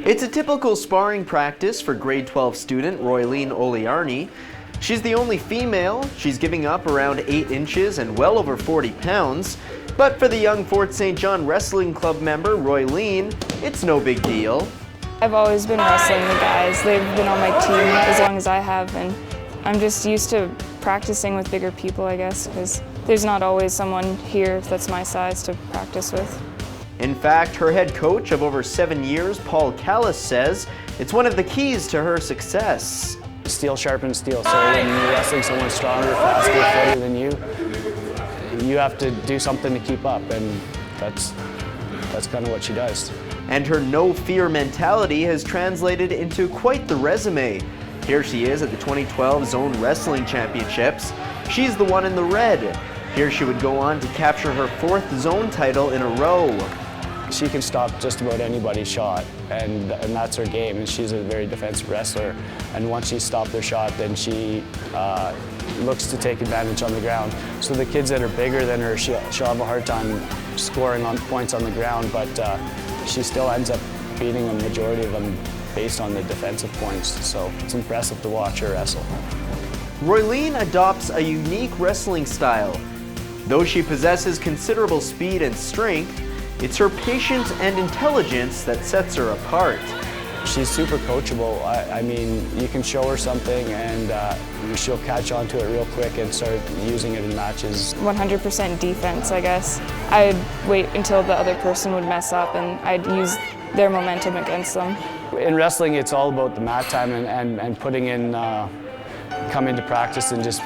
It's a typical sparring practice for grade 12 student Roylene Oliarney. She's the only female. She's giving up around 8 inches and well over 40 pounds. But for the young Fort St. John Wrestling Club member, Roylene, it's no big deal. I've always been wrestling the guys. They've been on my team as long as I have, and I'm just used to practicing with bigger people, I guess, because there's not always someone here that's my size to practice with. In fact, her head coach of over 7 years, Paul Callis, says it's one of the keys to her success. Steel sharpens steel, so when you're wrestling someone stronger, faster, fitter than you have to do something to keep up, and that's kind of what she does. And her no-fear mentality has translated into quite the resume. Here she is at the 2012 Zone Wrestling Championships. She's the one in the red. Here she would go on to capture her 4th zone title in a row. She can stop just about anybody's shot, and that's her game, and she's a very defensive wrestler. And once she's stopped their shot, then she looks to take advantage on the ground. So the kids that are bigger than her, she'll have a hard time scoring on points on the ground, but she still ends up beating a majority of them based on the defensive points. So it's impressive to watch her wrestle. Roylene adopts a unique wrestling style. Though she possesses considerable speed and strength, it's her patience and intelligence that sets her apart. She's super coachable. I mean, you can show her something and she'll catch on to it real quick and start using it in matches. 100% defense, I guess. I'd wait until the other person would mess up and I'd use their momentum against them. In wrestling, it's all about the mat time and putting in, coming to practice and just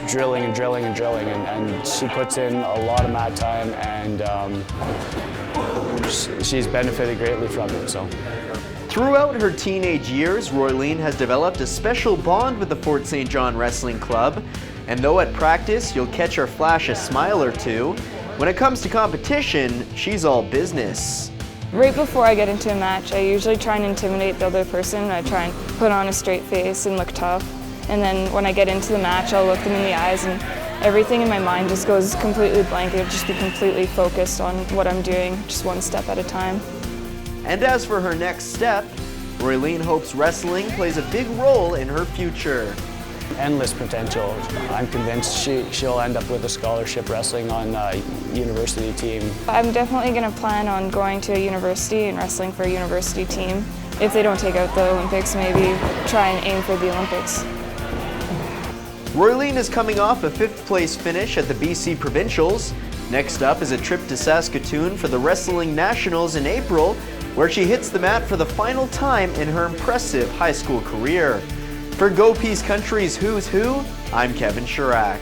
drilling and drilling and drilling, and she puts in a lot of mat time, and she's benefited greatly from it. So. Throughout her teenage years, Roylene has developed a special bond with the Fort St. John Wrestling Club, and though at practice you'll catch her flash a smile or two, when it comes to competition, she's all business. Right before I get into a match, I usually try and intimidate the other person. I try and put on a straight face and look tough. And then when I get into the match, I'll look them in the eyes and everything in my mind just goes completely blank. I'll just be completely focused on what I'm doing, just one step at a time. And as for her next step, Roylene hopes wrestling plays a big role in her future. Endless potential. I'm convinced she'll end up with a scholarship wrestling on a university team. I'm definitely going to plan on going to a university and wrestling for a university team. If they don't take out the Olympics, maybe try and aim for the Olympics. Roylene is coming off a 5th place finish at the BC Provincials. Next up is a trip to Saskatoon for the Wrestling Nationals in April, where she hits the mat for the final time in her impressive high school career. For Go Peace Country's Who's Who, I'm Kevin Chirac.